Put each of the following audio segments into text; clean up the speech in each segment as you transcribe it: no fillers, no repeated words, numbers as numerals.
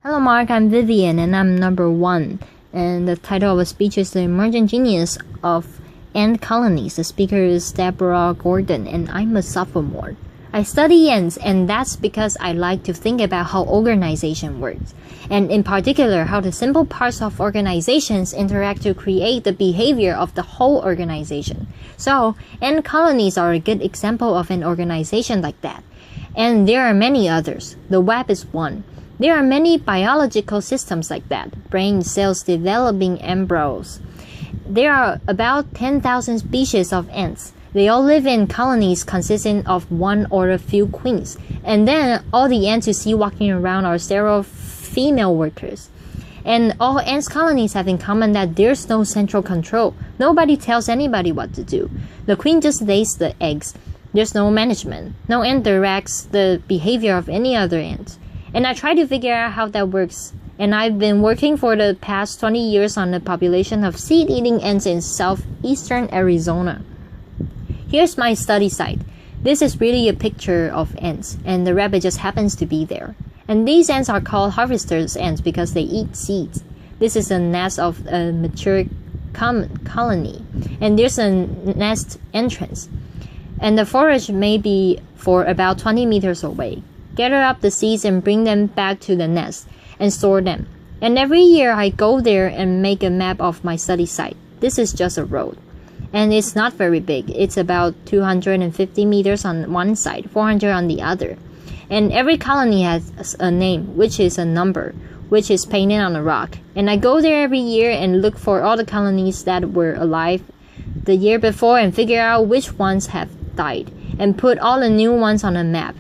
Hello Mark, I'm Vivian and I'm number 1. And the title of the speech is The Emergent Genius of Ant Colonies. The speaker is Deborah Gordon and I'm a sophomore. I study ants and that's because I like to think about how organization works. And in particular, how the simple parts of organizations interact to create the behavior of the whole organization. So, ant colonies are a good example of an organization like that. And there are many others. The web is one. There are many biological systems like that, brain cells developing embryos. There are about 10,000 species of ants. They all live in colonies consisting of one or a few queens. And then all the ants you see walking around are sterile female workers. And all ants colonies have in common that there's no central control. Nobody tells anybody what to do. The queen just lays the eggs. There's no management. No ant directs the behavior of any other ant. And I try to figure out how that works. And I've been working for the past 20 years on the population of seed-eating ants in southeastern Arizona. Here's my study site. This is really a picture of ants, and the rabbit just happens to be there. And these ants are called harvesters ants because they eat seeds. This is a nest of a mature colony, and there's a nest entrance. And the forage may be for about 20 meters away. Gather up the seeds and bring them back to the nest and store them. And every year I go there and make a map of my study site. This is just a road. And it's not very big. It's about 250 meters on one side, 400 on the other. And every colony has a name, which is a number, which is painted on a rock. And I go there every year and look for all the colonies that were alive the year before and figure out which ones have died and put all the new ones on a map.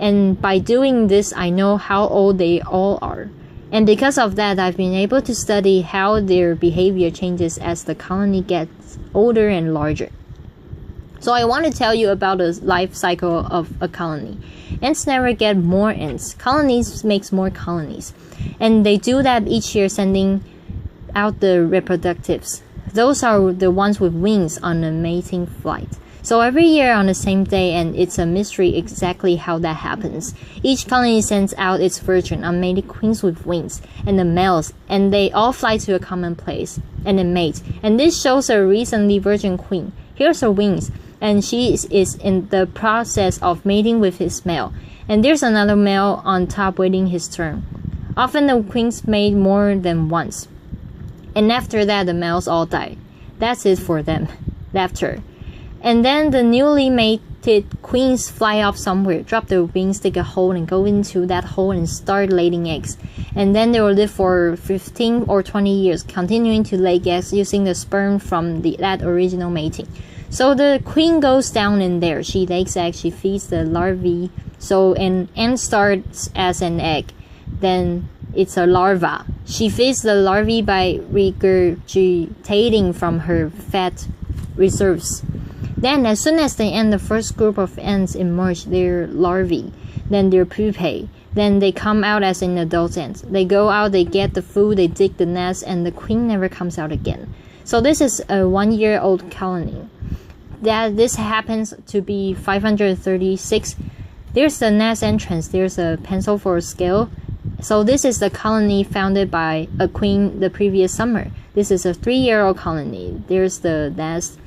And by doing this, I know how old they all are. And because of that, I've been able to study how their behavior changes as the colony gets older and larger. So I want to tell you about the life cycle of a colony. Ants never get more ants. Colonies makes more colonies. And they do that each year, sending out the reproductives. Those are the ones with wings on a mating flight. So every year on the same day, and it's a mystery exactly how that happens. Each colony sends out its virgin, unmated queens with wings, and the males, and they all fly to a common place, and then mate. And this shows a recently virgin queen. Here's her wings, and she is in the process of mating with his male. And there's another male on top waiting his turn. Often the queens mate more than once. And after that, the males all die. That's it for them. Laughter. And then the newly mated queens fly off somewhere, drop their wings, dig a hole, and go into that hole and start laying eggs. And then they will live for 15 or 20 years, continuing to lay eggs using the sperm from that original mating. So the queen goes down in there. She lays eggs, she feeds the larvae. So an ant starts as an egg. Then it's a larva. She feeds the larvae by regurgitating from her fat reserves. Then, as soon as they end, the first group of ants emerge, their larvae, then their pupae. Then they come out as an adult ant. They go out, they get the food, they dig the nest, and the queen never comes out again. So this is a 1-year-old colony. This happens to be 536. There's the nest entrance. There's a pencil for a scale. So this is the colony founded by a queen the previous summer. This is a 3-year-old colony. There's the nest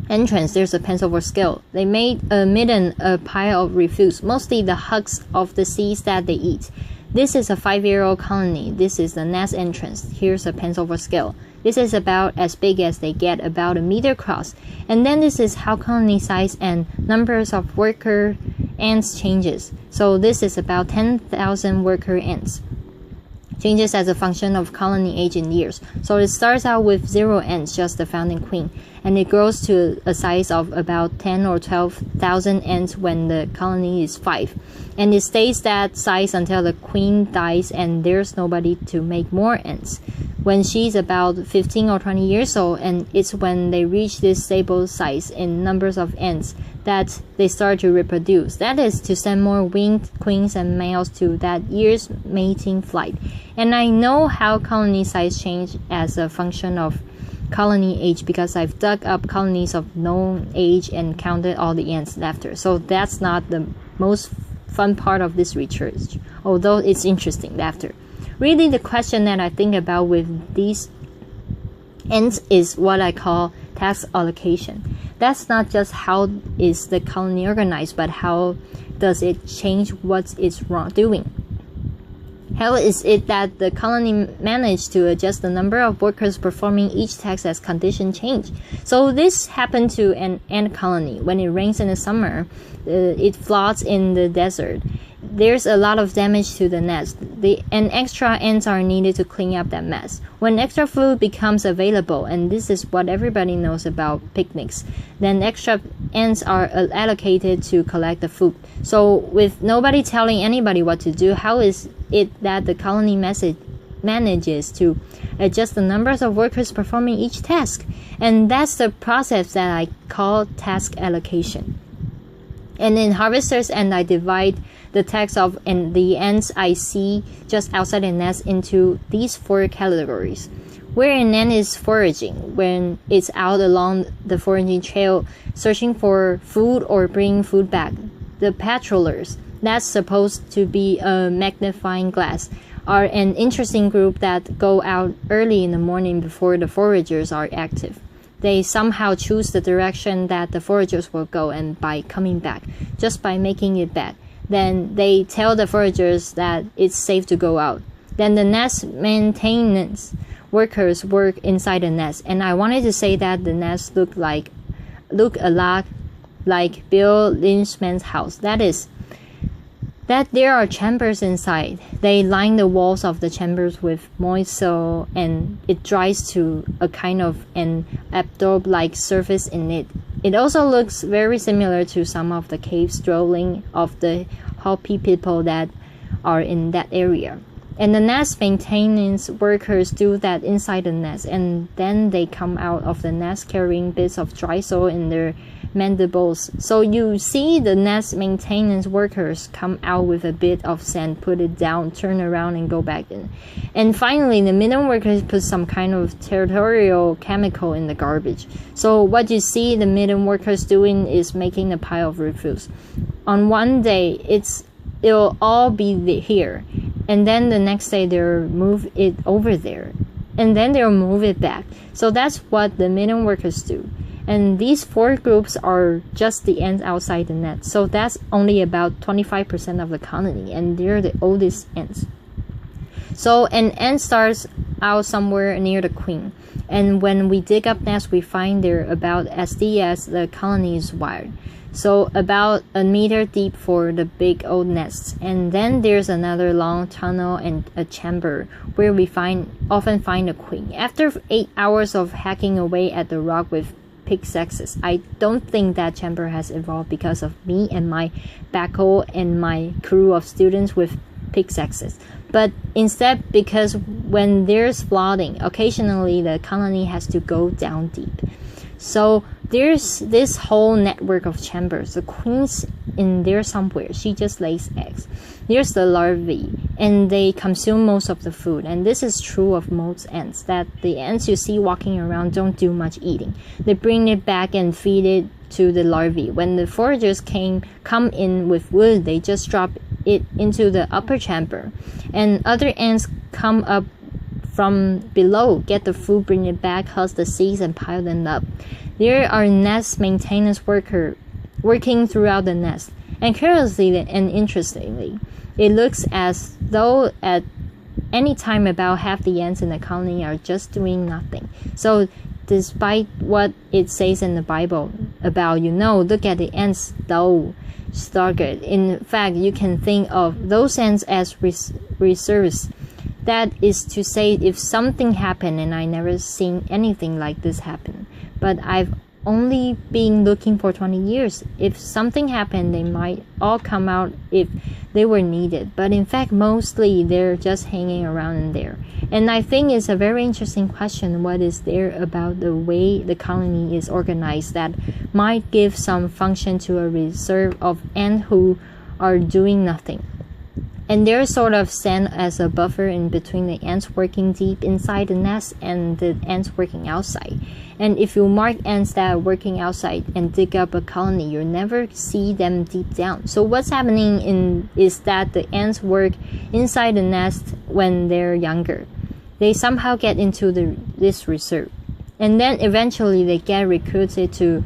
entrance. There's a pencil for scale. They made a midden, a pile of refuse, mostly the husks of the seeds that they eat. This is a 5-year-old colony. This is the nest entrance. Here's a pencil for scale. This is about as big as they get, about a meter across. And then this is how colony size and numbers of worker ants changes. So this is about 10,000 worker ants. Changes as a function of colony age in years. So it starts out with 0 ants, just the founding queen, and it grows to a size of about 10 or 12,000 ants when the colony is 5. And it stays that size until the queen dies and there's nobody to make more ants. When she's about 15 or 20 years old, and it's when they reach this stable size in numbers of ants that they start to reproduce. That is to send more winged queens and males to that year's mating flight. And I know how colony size change as a function of colony age because I've dug up colonies of known age and counted all the ants after. So that's not the most fun part of this research, although it's interesting after. really the question that I think about with these ants is what I call task allocation. That's not just how is the colony organized, but how does it change what it's doing. How is it that the colony managed to adjust the number of workers performing each task as conditions change? So this happened to an ant colony. When it rains in the summer, it floods in the desert. There's a lot of damage to the nest, and extra ants are needed to clean up that mess. When extra food becomes available, and this is what everybody knows about picnics, then extra ants are allocated to collect the food. So with nobody telling anybody what to do, how is it that the colony manages to adjust the numbers of workers performing each task? And that's the process that I call task allocation. And in harvesters, and I divide the tasks of and the ants I see just outside the nest into these 4 categories. Where an ant is foraging, when it's out along the foraging trail searching for food or bringing food back. The patrollers, that's supposed to be a magnifying glass, are an interesting group that go out early in the morning before the foragers are active. They somehow choose the direction that the foragers will go, and by coming back, just by making it back, then they tell the foragers that it's safe to go out. Then the nest maintenance workers work inside the nest, and I wanted to say that the nest look a lot like Bill Lynchman's house. That is, that there are chambers inside. They line the walls of the chambers with moist soil, and it dries to a kind of an absorb-like surface in it. It also looks very similar to some of the cave strolling of the Hopi people that are in that area. And the nest maintenance workers do that inside the nest, and then they come out of the nest carrying bits of dry soil in their mandibles. So you see the nest maintenance workers come out with a bit of sand, put it down, turn around, and go back in. And finally, the midden workers put some kind of territorial chemical in the garbage. So what you see the midden workers doing is making a pile of refuse. On one day, it'll all be here, and then the next day they'll move it over there, and then they'll move it back. So that's what the midden workers do. And these 4 groups are just the ants outside the net. So that's only about 25% of the colony, and they're the oldest ants. So an ant starts out somewhere near the queen, and when we dig up nests, we find they're about as deep as the colony is wide. So about a meter deep for the big old nests. And then there's another long tunnel and a chamber where we often find the queen. After 8 hours of hacking away at the rock with pickaxes, I don't think that chamber has evolved because of me and my backhoe and my crew of students with pickaxes, but instead because when there's flooding, occasionally the colony has to go down deep. So there's this whole network of chambers. The queen's in there somewhere. She just lays eggs. There's the larvae, and they consume most of the food. And this is true of most ants, that the ants you see walking around don't do much eating. They bring it back and feed it to the larvae. When the foragers come in with wood, they just drop it into the upper chamber. And other ants come up from below, get the food, bring it back, husk the seeds, and pile them up. There are nest maintenance workers working throughout the nest. And curiously and interestingly, it looks as though at any time about half the ants in the colony are just doing nothing. So despite what it says in the Bible about, look at the ants though staggered. In fact, you can think of those ants as reserves. That is to say, if something happened, and I never seen anything like this happen, but I've only been looking for 20 years. If something happened, they might all come out if they were needed. But in fact, mostly they're just hanging around in there. And I think it's a very interesting question. What is there about the way the colony is organized that might give some function to a reserve of ants who are doing nothing? And they're sort of stand as a buffer in between the ants working deep inside the nest and the ants working outside. And if you mark ants that are working outside and dig up a colony, you'll never see them deep down. So what's happening is that the ants work inside the nest when they're younger. They somehow get into this reserve. And then eventually they get recruited to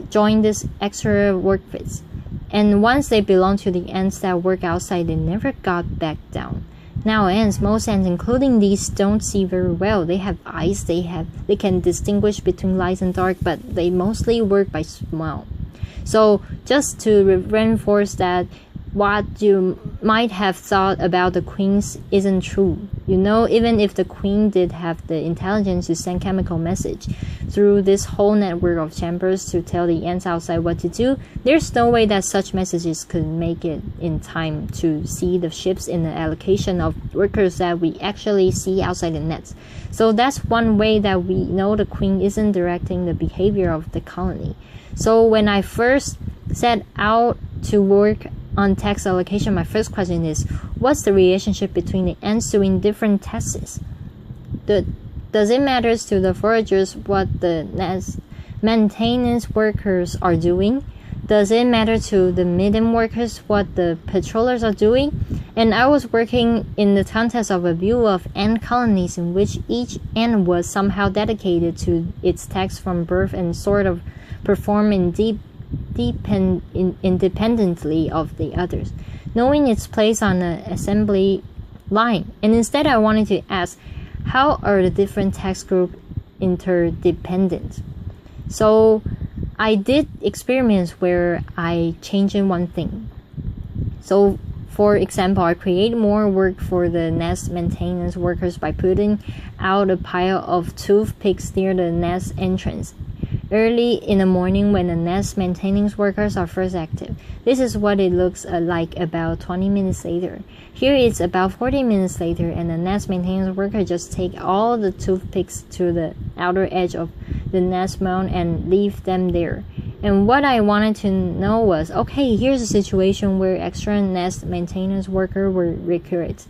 join this extra workforce. And once they belong to the ants that work outside, they never got back down. Now most ants, including these, don't see very well. They have eyes, they can distinguish between light and dark, but they mostly work by smell. So just to reinforce that what you might have thought about the queens isn't true. Even if the queen did have the intelligence to send chemical message through this whole network of chambers to tell the ants outside what to do, there's no way that such messages could make it in time to see the shifts in the allocation of workers that we actually see outside the nets. So that's one way that we know the queen isn't directing the behavior of the colony. So when I first set out to work on task allocation, my first question is, what's the relationship between the ants doing different tasks? Does it matter to the foragers what the nest maintenance workers are doing? Does it matter to the midden workers what the patrollers are doing? And I was working in the context of a view of ant colonies in which each ant was somehow dedicated to its task from birth and sort of perform independently of the others, knowing its place on the assembly line. And instead I wanted to ask, how are the different task groups interdependent? So I did experiments where I changed in one thing. So for example, I create more work for the nest maintenance workers by putting out a pile of toothpicks near the nest entrance early in the morning when the nest maintenance workers are first active. This is what it looks like about 20 minutes later. Here it's about 40 minutes later, and the nest maintenance worker just take all the toothpicks to the outer edge of the nest mound and leave them there. And what I wanted to know was, okay, here's a situation where extra nest maintenance workers were recruited.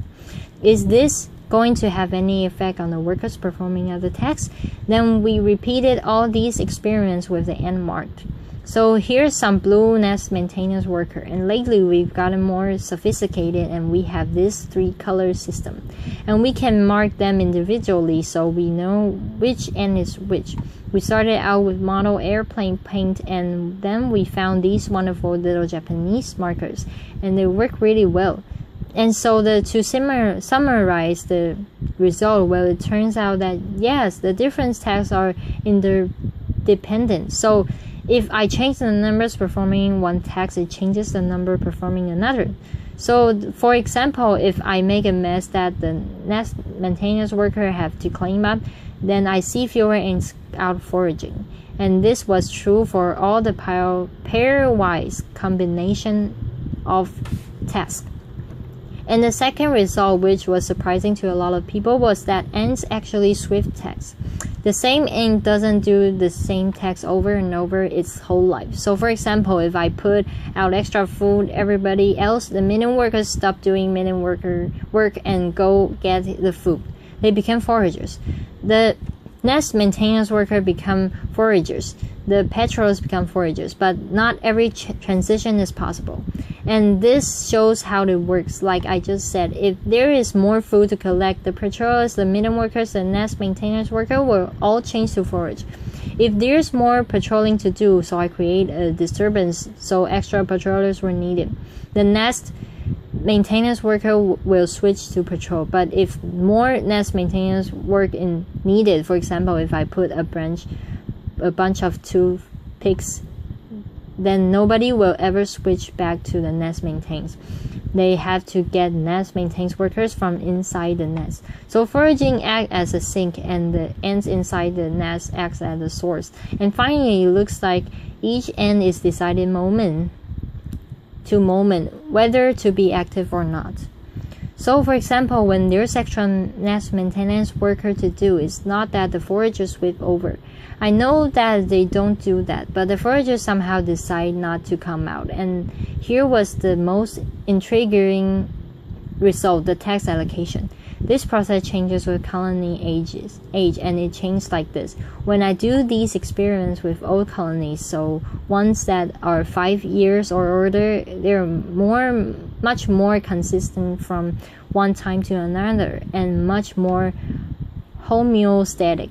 Is this going to have any effect on the workers performing other tasks? Then we repeated all these experiments with the ant marked. So here's some blue nest maintenance worker, and lately we've gotten more sophisticated and we have this 3-color system, and we can mark them individually so we know which ant is which. We started out with model airplane paint, and then we found these wonderful little Japanese markers, and they work really well. And so to summarize the result, well, it turns out that yes, the different tasks are interdependent. So if I change the numbers performing one task, it changes the number performing another. So for example, if I make a mess that the nest maintenance worker have to clean up, then I see fewer ants out foraging. And this was true for all the pairwise combination of tasks. And the second result, which was surprising to a lot of people, was that ants actually switch tasks. The same ant doesn't do the same task over and over its whole life. So for example, if I put out extra food, everybody else, the midden workers, stop doing midden worker work and go get the food. They become foragers. The nest maintenance worker become foragers. The patrols become foragers, but not every transition is possible. And this shows how it works. Like I just said, if there is more food to collect, the patrollers, the midden workers, the nest maintenance worker will all change to forage. If there's more patrolling to do, so I create a disturbance, so extra patrollers were needed, the nest maintenance worker will switch to patrol. But if more nest maintenance work is needed, for example, if I put a bunch of toothpicks, then nobody will ever switch back to the nest maintenance. They have to get nest maintenance workers from inside the nest. So foraging acts as a sink, and the ants inside the nest acts as a source. And finally, it looks like each ant is decided moment to moment whether to be active or not. So for example, when there's extra nest maintenance worker to do, it's not that the foragers sweep over. I know that they don't do that, but the foragers somehow decide not to come out. And here was the most intriguing result, the task allocation. This process changes with colony age, and it changes like this. When I do these experiments with old colonies, so ones that are 5 years or older, they're much more consistent from one time to another and much more homeostatic.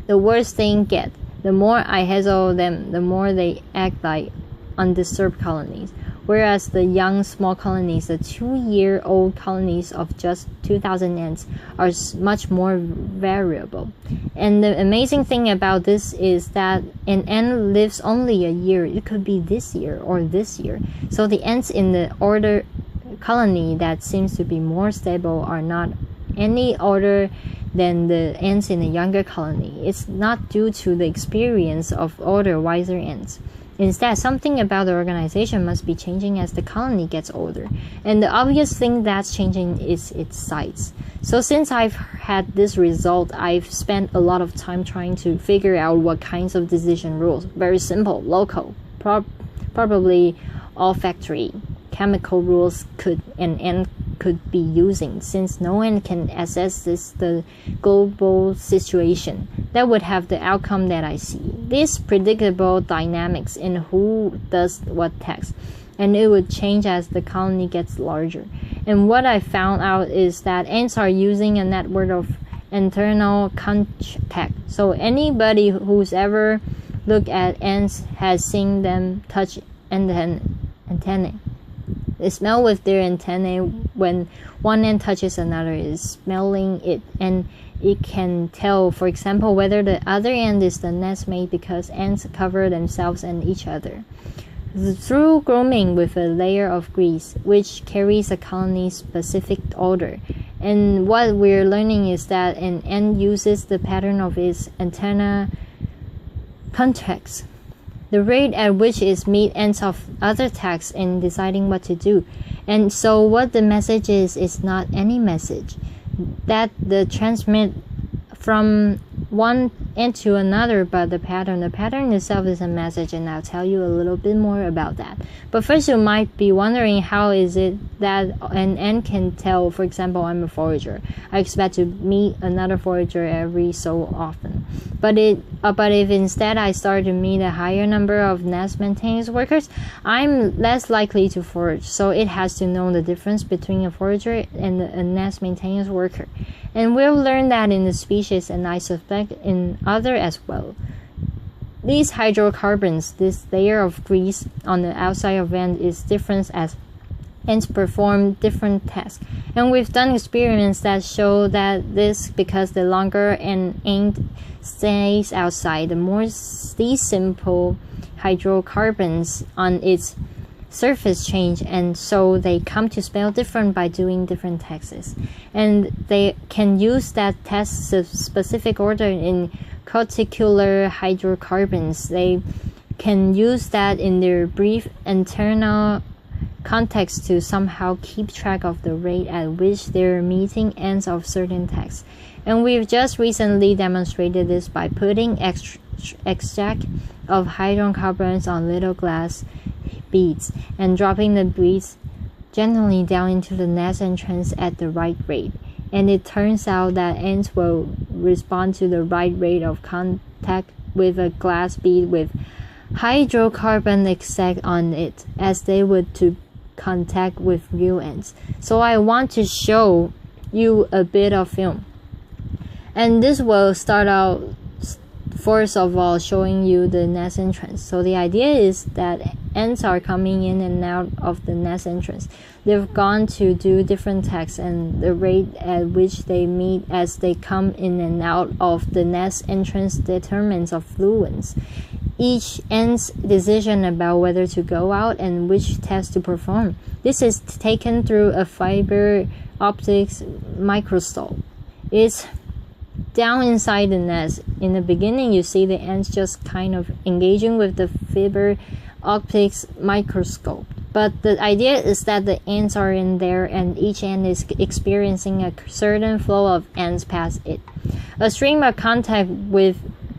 The worse things get, the more I hassle them, the more they act like undisturbed colonies. Whereas the young small colonies, the 2-year-old colonies of just 2,000 ants, are much more variable. And the amazing thing about this is that an ant lives only a year. It could be this year or this year. So the ants in the older colony that seems to be more stable are not any older than the ants in the younger colony. It's not due to the experience of older, wiser ants. Instead, something about the organization must be changing as the colony gets older. And the obvious thing that's changing is its size. So since I've had this result, I've spent a lot of time trying to figure out what kinds of decision rules, very simple, local, probably olfactory, chemical rules could be using, since no one can assess the global situation that would have the outcome that I see. These predictable dynamics in who does what task, and it would change as the colony gets larger. And what I found out is that ants are using a network of internal contact. So anybody who's ever looked at ants has seen them touch antennae. They smell with their antennae. When one ant touches another, is smelling it, and it can tell, for example, whether the other ant is the nestmate, because ants cover themselves and each other through grooming with a layer of grease, which carries a colony's specific odor. And what we're learning is that an ant uses the pattern of its antenna contacts, the rate at which it meets ends of other tasks in deciding what to do. And so what the message is not any message that the transmit from one ant to another, but the pattern itself is a message, and I'll tell you a little bit more about that. But first, you might be wondering, how is it that an ant can tell, for example, I'm a forager, I expect to meet another forager every so often, but if instead I start to meet a higher number of nest maintenance workers, I'm less likely to forage. So it has to know the difference between a forager and a nest maintenance worker. And we'll learn that in the species, and I suspect in other as well. These hydrocarbons, this layer of grease on the outside of ant, is different as ants perform different tasks. And we've done experiments that show that this because the longer an ant stays outside, the more these simple hydrocarbons on its surface change, and so they come to smell different by doing different tasks. And they can use that task specific order in cuticular hydrocarbons. They can use that in their brief internal context to somehow keep track of the rate at which they're meeting ends of certain tasks. And we've just recently demonstrated this by putting extract of hydrocarbons on little glass beads and dropping the beads gently down into the nest entrance at the right rate. And it turns out that ants will respond to the right rate of contact with a glass bead with hydrocarbon extract on it as they would to contact with real ants. So I want to show you a bit of film, and this will start out first of all showing you the nest entrance. So the idea is that ants are coming in and out of the nest entrance. They've gone to do different tasks, and the rate at which they meet as they come in and out of the nest entrance determines affluence. Each ant's decision about whether to go out and which test to perform. This is taken through a fiber optics microscope. It's down inside the nest. In the beginning, you see the ants just kind of engaging with the fiber optics microscope. But the idea is that the ants are in there, and each ant is experiencing a certain flow of ants past it. A stream of contact with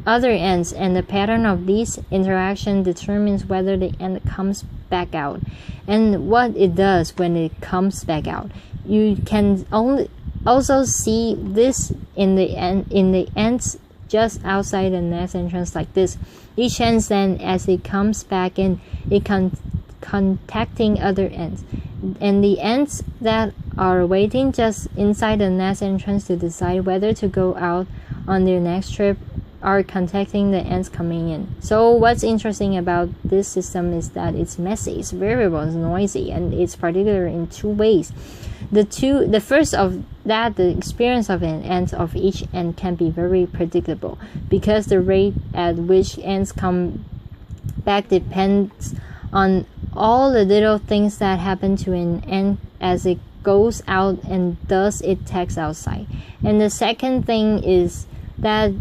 other ants, and the pattern of these interactions determines whether the ant comes back out and what it does when it comes back out. you can also see this in the ants just outside the nest entrance like this. Each ant then, as it comes back in, it contacting other ants, and the ants that are waiting just inside the nest entrance to decide whether to go out on their next trip are contacting the ants coming in. So what's interesting about this system is that it's messy, it's variable, it's noisy, and it's particular in two ways. The first of that, the experience of an ant of each ant can be very predictable, because the rate at which ants come back depends on all the little things that happen to an ant as it goes out and does its tasks outside. And the second thing is that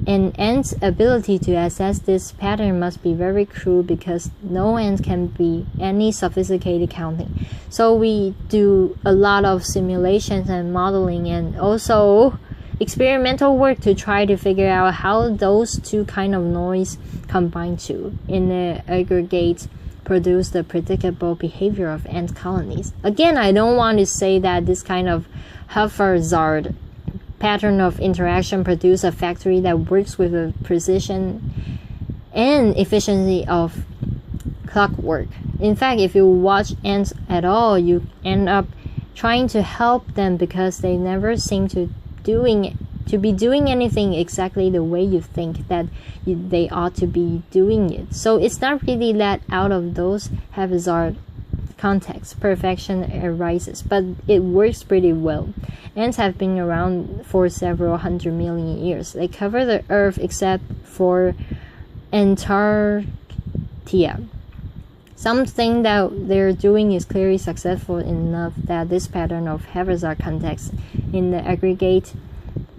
an ant's ability to assess this pattern must be very crude, because no ant can be any sophisticated counting. So we do a lot of simulations and modeling, and also experimental work to try to figure out how those two kind of noise combine to, in the aggregate, produce the predictable behavior of ant colonies. Again, I don't want to say that this kind of haphazard pattern of interaction produce a factory that works with a precision and efficiency of clockwork. In fact, if you watch ants at all, you end up trying to help them because they never seem to be doing anything exactly the way you think that they ought to be doing it. So it's not really that out of those haphazard contexts perfection arises, but it works pretty well. Ants have been around for several 100 million years. They cover the earth except for Antarctica. Something that they're doing is clearly successful enough that this pattern of haphazard context in the aggregate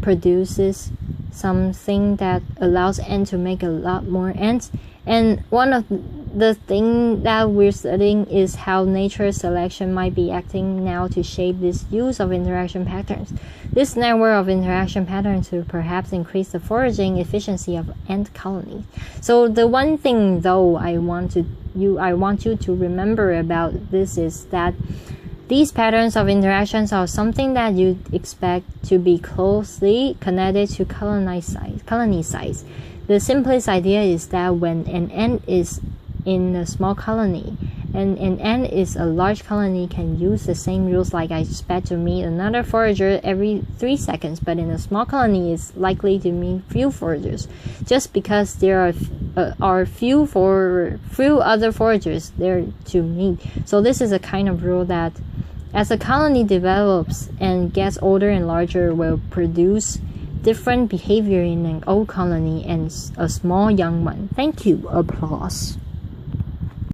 produces something that allows ants to make a lot more ants. And one of the thing that we're studying is how nature selection might be acting now to shape this use of interaction patterns. This network of interaction patterns will perhaps increase the foraging efficiency of ant colonies. So the one thing though I want you to remember about this is that these patterns of interactions are something that you'd expect to be closely connected to colony size. The simplest idea is that when an ant is in a small colony and an ant is a large colony, can use the same rules, like I expect to meet another forager every 3 seconds, but in a small colony is likely to meet few foragers, just because there are few other foragers there to meet. So this is a kind of rule that, as a colony develops and gets older and larger, will produce different behavior in an old colony and a small young one. Thank you. Applause.